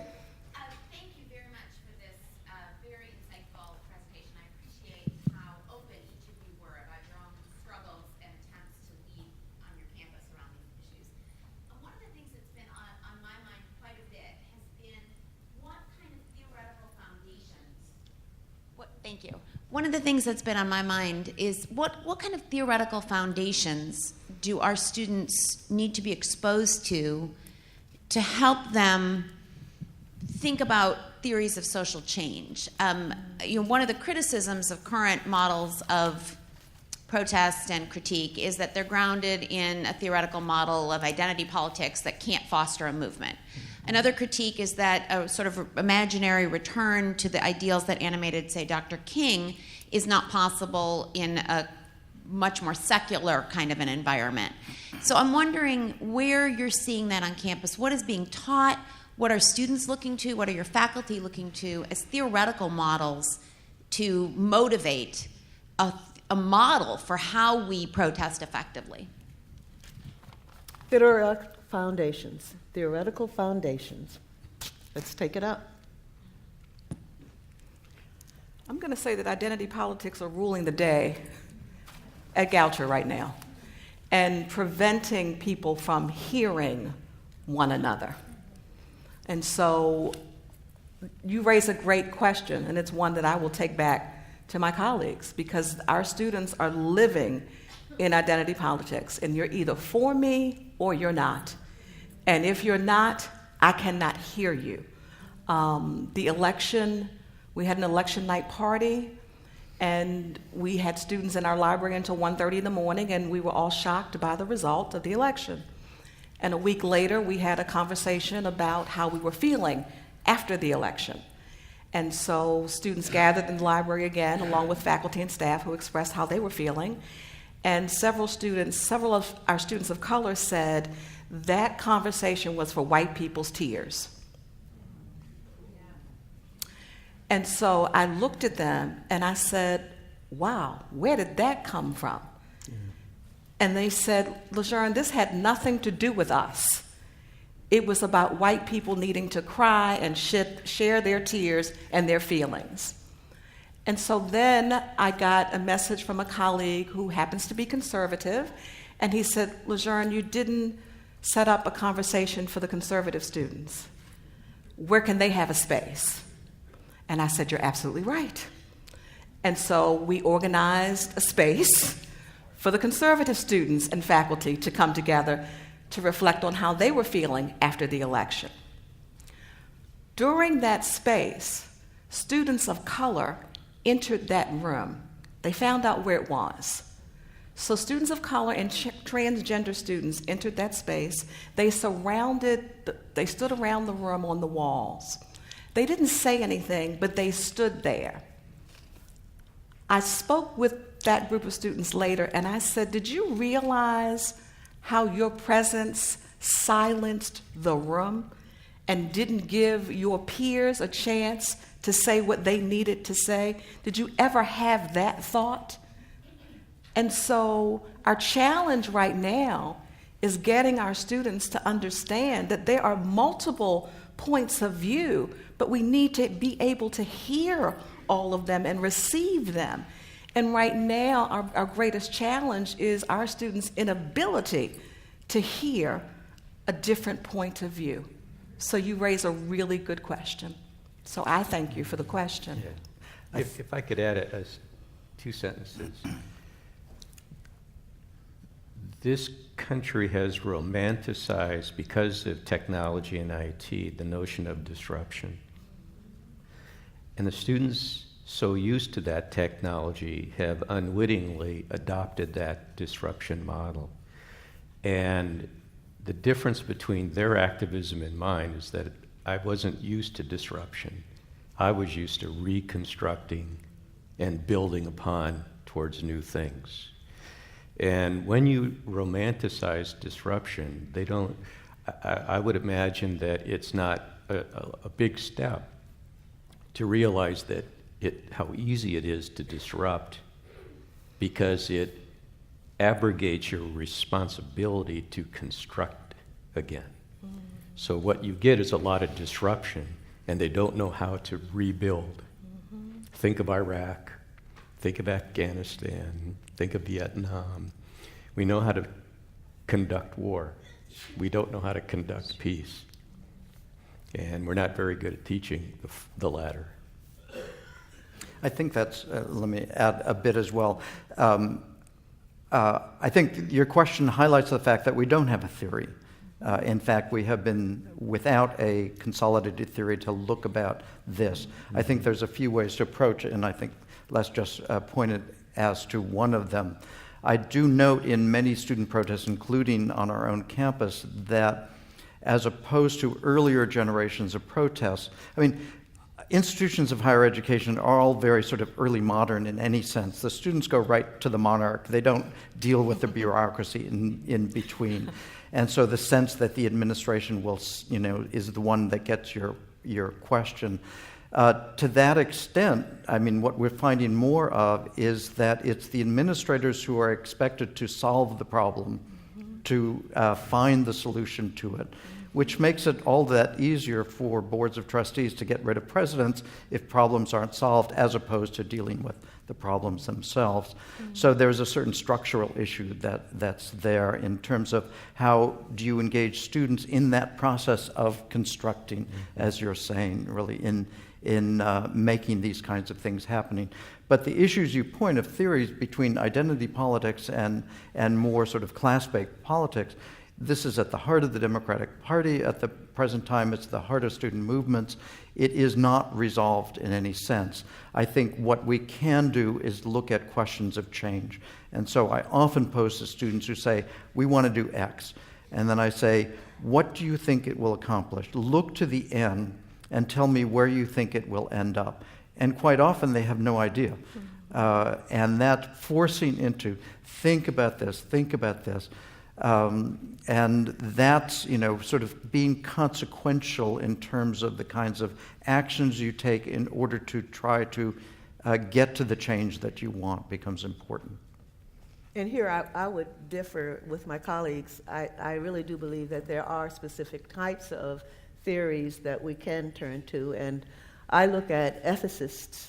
Thank you very much for this very insightful presentation. I appreciate how open each of you were about your own struggles and attempts to lead on your campus around these issues. One of the things that's been on my mind quite a bit has been what kind of theoretical foundations. Thank you. One of the things that's been on my mind is what kind of theoretical foundations do our students need to be exposed to help them think about theories of social change? One of the criticisms of current models of protest and critique is that they're grounded in a theoretical model of identity politics that can't foster a movement. Another critique is that a sort of imaginary return to the ideals that animated, say, Dr. King is not possible in a much more secular kind of an environment. So I'm wondering where you're seeing that on campus. What is being taught? What are students looking to? What are your faculty looking to as theoretical models to motivate a model for how we protest effectively? Theoretical foundations. Theoretical foundations. Let's take it up. I'm going to say that identity politics are ruling the day at Goucher right now and preventing people from hearing one another. And so you raise a great question, and it's one that I will take back to my colleagues, because our students are living in identity politics, and you're either for me or you're not. And if you're not, I cannot hear you. The election, we had an election night party, and we had students in our library until 1:30 in the morning, and we were all shocked by the result of the election. And a week later, we had a conversation about how we were feeling after the election. And so students gathered in the library again, along with faculty and staff, who expressed how they were feeling. And several of our students of color said that conversation was for white people's tears. And so I looked at them and I said, wow, where did that come from? And they said, Lejeune, this had nothing to do with us. It was about white people needing to cry and share their tears and their feelings. And so then I got a message from a colleague who happens to be conservative, and he said, Lejeune, you didn't set up a conversation for the conservative students. Where can they have a space? And I said, you're absolutely right. And so we organized a space for the conservative students and faculty to come together to reflect on how they were feeling after the election. During that space, students of color entered that room. They found out where it was. So students of color and transgender students entered that space. They stood around the room on the walls. They didn't say anything, but they stood there. I spoke with that group of students later, and I said, did you realize how your presence silenced the room and didn't give your peers a chance to say what they needed to say? Did you ever have that thought? And so our challenge right now is getting our students to understand that there are multiple points of view, but we need to be able to hear all of them and receive them. And right now, our greatest challenge is our students' inability to hear a different point of view. So you raise a really good question. So I thank you for the question. Yeah. If I could add 2 sentences. This country has romanticized, because of technology and IT, the notion of disruption. And the students, so used to that technology, have unwittingly adopted that disruption model. And the difference between their activism and mine is that I wasn't used to disruption. I was used to reconstructing and building upon towards new things. And when you romanticize disruption, I would imagine that it's not a big step to realize that how easy it is to disrupt, because it abrogates your responsibility to construct again. So what you get is a lot of disruption, and they don't know how to rebuild. Think of Iraq, think of Afghanistan, think of Vietnam. We know how to conduct war. We don't know how to conduct peace. And we're not very good at teaching the latter. I think that's, let me add a bit as well. I think your question highlights the fact that we don't have a theory. In fact, we have been without a consolidated theory to look about this. I think there's a few ways to approach it, and I think Les just pointed as to one of them. I do note in many student protests, including on our own campus, that as opposed to earlier generations of protests, I mean, institutions of higher education are all very sort of early modern in any sense. The students go right to the monarch. They don't deal with the bureaucracy in between. And so the sense that the administration will, is the one that gets your question. To that extent, I mean, what we're finding more of is that it's the administrators who are expected to solve the problem, to find the solution to it, which makes it all that easier for boards of trustees to get rid of presidents if problems aren't solved, as opposed to dealing with the problems themselves. So there's a certain structural issue that's there in terms of how do you engage students in that process of constructing, as you're saying, really, in making these kinds of things happening. But the issues you point of theories between identity politics and more sort of class-based politics, this is at the heart of the Democratic Party. At the present time, it's the heart of student movements. It is not resolved in any sense. I think what we can do is look at questions of change. And so I often pose to students who say, we want to do X. And then I say, what do you think it will accomplish? Look to the end and tell me where you think it will end up. And quite often they have no idea. And that forcing into, think about this, And that's, sort of being consequential in terms of the kinds of actions you take in order to try to get to the change that you want becomes important. And here I would differ with my colleagues. I really do believe that there are specific types of theories that we can turn to, and I look at ethicists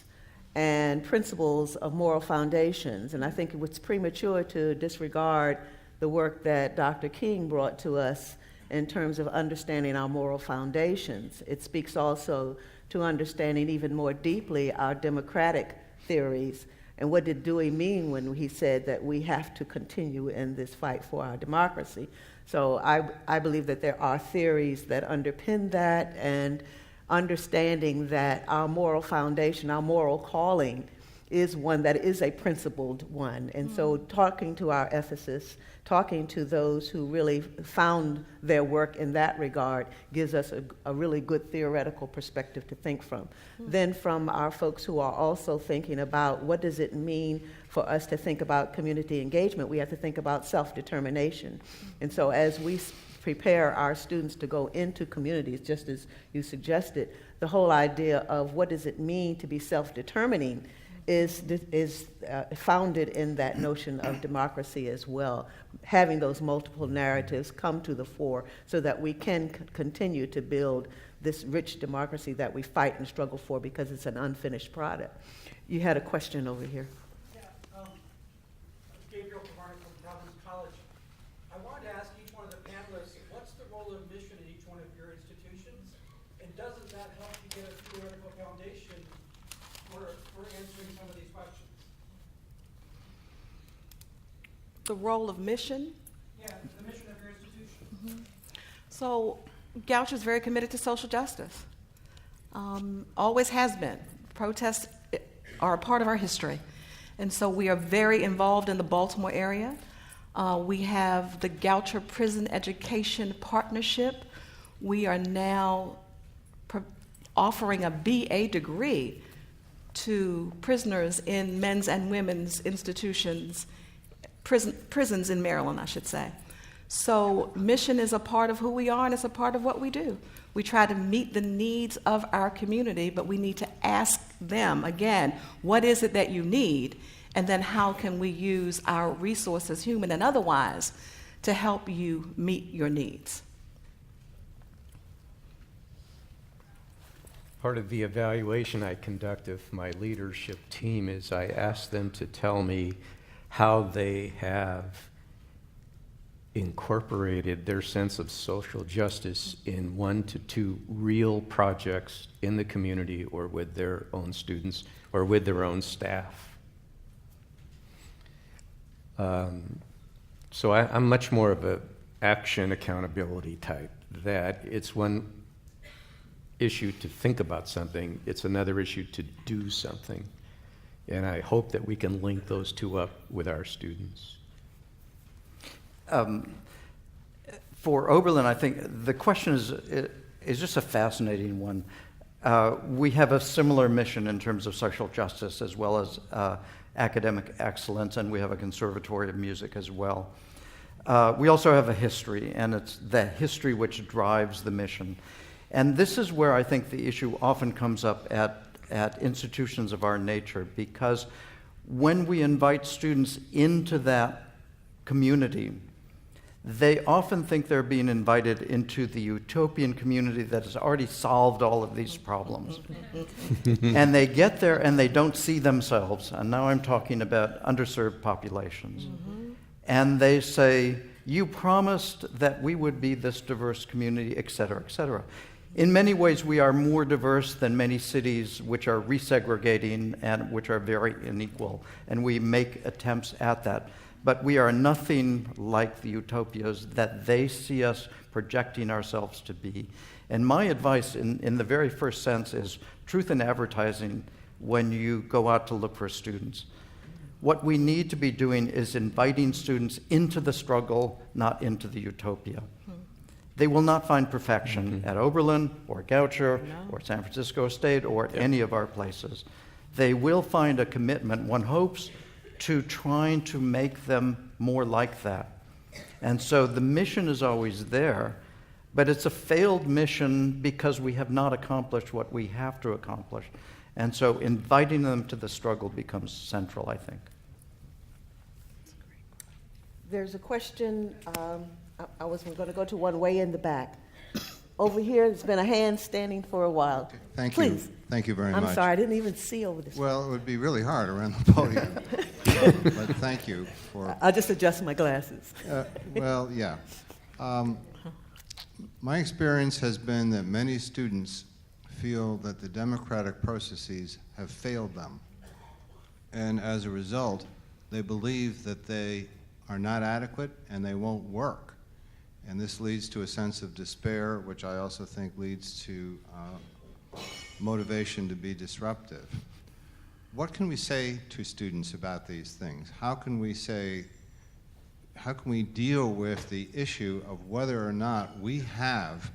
and principles of moral foundations, and I think it's premature to disregard the work that Dr. King brought to us in terms of understanding our moral foundations. It speaks also to understanding even more deeply our democratic theories. And what did Dewey mean when he said that we have to continue in this fight for our democracy? So I believe that there are theories that underpin that, and understanding that our moral foundation, our moral calling, is one that is a principled one. And so talking to our ethicists, talking to those who really found their work in that regard gives us a really good theoretical perspective to think from. Then from our folks who are also thinking about what does it mean for us to think about community engagement, we have to think about self-determination. And so as we prepare our students to go into communities, just as you suggested, the whole idea of what does it mean to be self-determining is founded in that notion of democracy as well, having those multiple narratives come to the fore so that we can continue to build this rich democracy that we fight and struggle for because it's an unfinished product. You had a question over here. Gabriel from Provost College. I wanted to ask each one of the panelists, what's the role of mission in each one of your institutions? And doesn't that help you get a theoretical foundation for answering some of these questions? The role of mission? Yeah, the mission of your institution. So Goucher is very committed to social justice. Always has been. Protests are a part of our history. And so we are very involved in the Baltimore area. We have the Goucher Prison Education Partnership. We are now offering a BA degree to prisoners in men's and women's institutions, prisons in Maryland, I should say. So mission is a part of who we are, and it's a part of what we do. We try to meet the needs of our community, but we need to ask them, again, what is it that you need? And then how can we use our resources, human and otherwise, to help you meet your needs? Part of the evaluation I conduct of my leadership team is I ask them to tell me how they have incorporated their sense of social justice in 1 to 2 real projects in the community or with their own students or with their own staff. So I'm much more of an action accountability type, that it's one issue to think about something, it's another issue to do something. And I hope that we can link those two up with our students. For Oberlin, I think the question is just a fascinating one. We have a similar mission in terms of social justice as well as academic excellence, and we have a conservatory of music as well. We also have a history, and it's the history which drives the mission. And this is where I think the issue often comes up at institutions of our nature, because when we invite students into that community, they often think they're being invited into the utopian community that has already solved all of these problems. And they get there and they don't see themselves. And now I'm talking about underserved populations. And they say, you promised that we would be this diverse community, et cetera, et cetera. In many ways, we are more diverse than many cities which are resegregating and which are very unequal. And we make attempts at that. But we are nothing like the utopias that they see us projecting ourselves to be. And my advice in the very first sense is truth in advertising when you go out to look for students. What we need to be doing is inviting students into the struggle, not into the utopia. They will not find perfection at Oberlin or Goucher or San Francisco State or at any of our places. They will find a commitment, one hopes, to trying to make them more like that. And so the mission is always there, but it's a failed mission because we have not accomplished what we have to accomplish. And so inviting them to the struggle becomes central, I think. There's a question, I was going to go to one way in the back. Over here, there's been a hand standing for a while. Thank Please. you. Thank you very much. I'm sorry, I didn't even see over this. Well, it would be really hard around the podium. But thank you for... I'll just adjust my glasses. Well, yeah. My experience has been that many students feel that the democratic processes have failed them. And as a result, they believe that they are not adequate and they won't work. And this leads to a sense of despair, which I also think leads to motivation to be disruptive. What can we say to students about these things? How can we deal with the issue of whether or not we have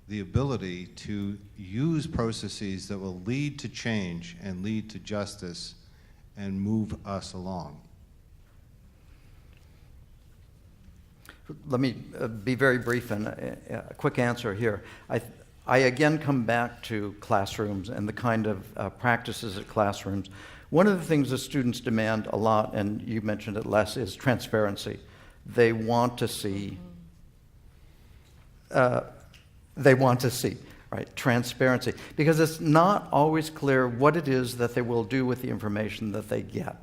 the ability to use processes that will lead to change and lead to justice and move us along? Let me be very brief and a quick answer here. I again come back to classrooms and the kind of practices at classrooms. One of the things that students demand a lot, and you mentioned it, Les, is transparency. They want to see, right, transparency, because it's not always clear what it is that they will do with the information that they get.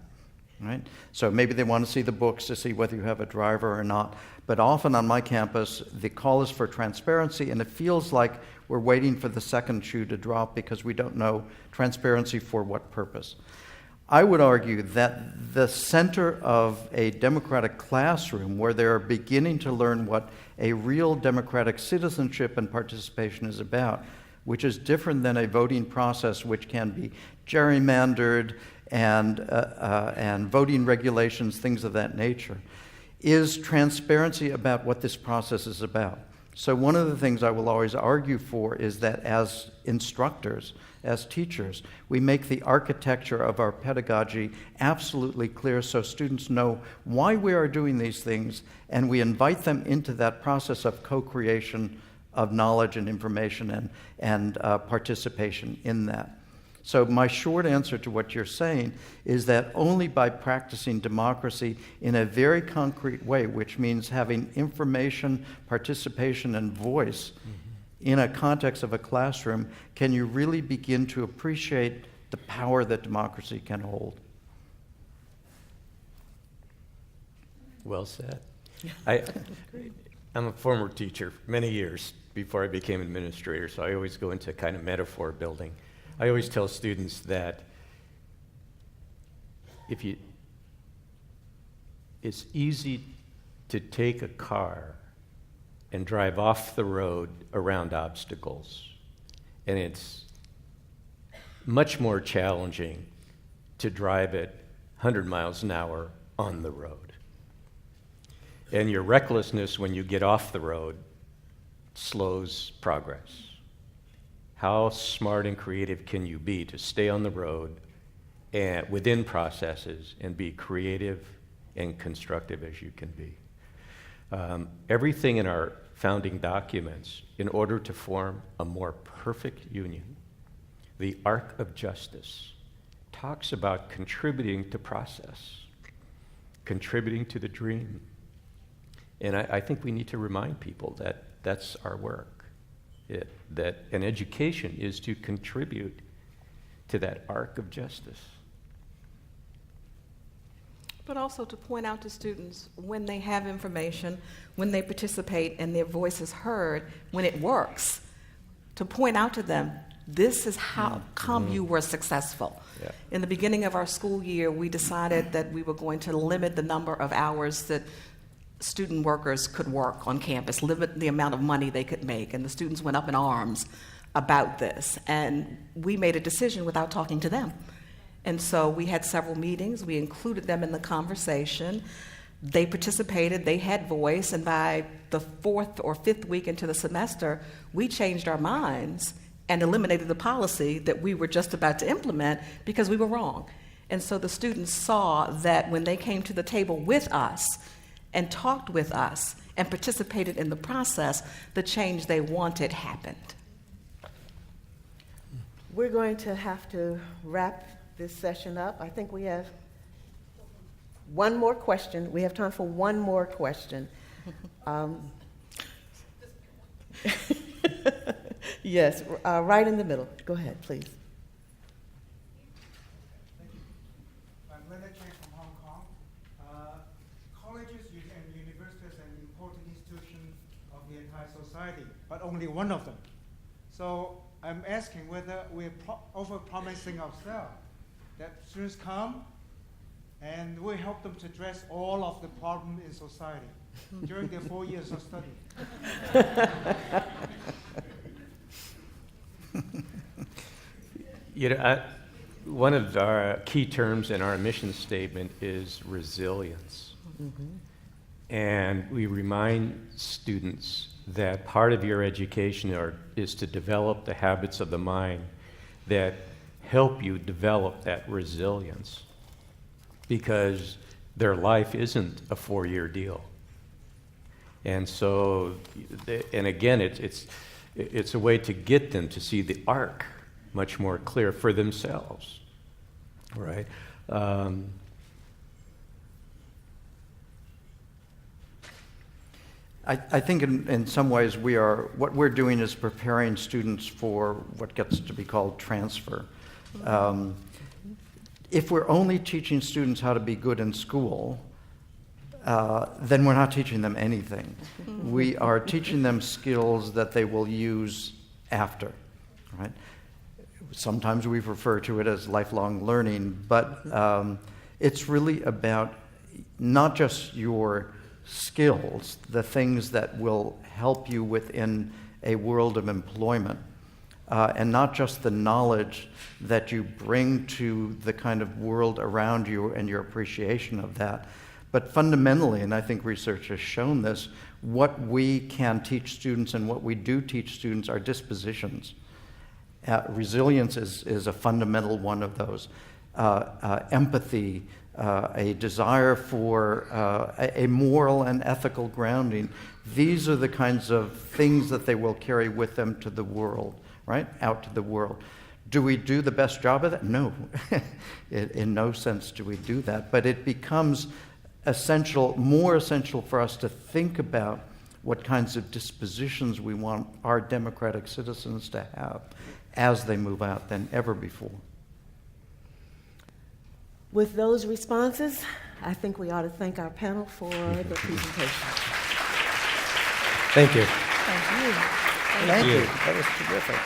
Right? So maybe they want to see the books to see whether you have a driver or not. But often on my campus, the call is for transparency, and it feels like we're waiting for the second shoe to drop because we don't know transparency for what purpose. I would argue that the center of a democratic classroom, where they're beginning to learn what a real democratic citizenship and participation is about, which is different than a voting process which can be gerrymandered and voting regulations, things of that nature, is transparency about what this process is about. So one of the things I will always argue for is that as instructors, as teachers, we make the architecture of our pedagogy absolutely clear so students know why we are doing these things, and we invite them into that process of co-creation of knowledge and information and participation in that. So my short answer to what you're saying is that only by practicing democracy in a very concrete way, which means having information, participation, and voice in a context of a classroom, can you really begin to appreciate the power that democracy can hold. Well said. I'm a former teacher many years before I became administrator, so I always go into kind of metaphor building. I always tell students that it's easy to take a car and drive off the road around obstacles, and it's much more challenging to drive at 100 miles an hour on the road. And your recklessness when you get off the road slows progress. How smart and creative can you be to stay on the road and within processes and be creative and constructive as you can be? Everything in our founding documents, in order to form a more perfect union, the arc of justice, talks about contributing to process, contributing to the dream. And I think we need to remind people that that's our work. That an education is to contribute to that arc of justice. But also to point out to students when they have information, when they participate and their voice is heard, when it works, to point out to them, this is how come you were successful. Yeah. In the beginning of our school year, we decided that we were going to limit the number of hours that student workers could work on campus, limit the amount of money they could make, and the students went up in arms about this. And we made a decision without talking to them. And so we had several meetings, we included them in the conversation, they participated, they had voice, and by the 4th or 5th week into the semester, we changed our minds and eliminated the policy that we were just about to implement because we were wrong. And so the students saw that when they came to the table with us, and talked with us and participated in the process, the change they wanted happened. We're going to have to wrap this session up. I think we have one more question. We have time for one more question. Yes, right in the middle. Go ahead, please. I'm Leonard Chang from Hong Kong. Colleges and universities are an important institution of the entire society, but only one of them. So I'm asking whether we're over-promising ourselves that students come and we help them to address all of the problems in society during their 4 years of study. One of our key terms in our mission statement is resilience. And we remind students that part of your education is to develop the habits of the mind that help you develop that resilience, because their life isn't a 4-year deal. And so, and again, it's a way to get them to see the arc much more clear for themselves, right? I think in some ways what we're doing is preparing students for what gets to be called transfer. If we're only teaching students how to be good in school, then we're not teaching them anything. We are teaching them skills that they will use after, right? Sometimes we refer to it as lifelong learning, but it's really about not just your skills, the things that will help you within a world of employment, and not just the knowledge that you bring to the kind of world around you and your appreciation of that. But fundamentally, and I think research has shown this, what we can teach students and what we do teach students are dispositions. Resilience is a fundamental one of those. Empathy, a desire for a moral and ethical grounding. These are the kinds of things that they will carry with them to the world, right? Out to the world. Do we do the best job of that? No. In no sense do we do that. But it becomes more essential for us to think about what kinds of dispositions we want our democratic citizens to have as they move out than ever before. With those responses, I think we ought to thank our panel for the presentation. Thank you. Thank you. Thank you. That was terrific.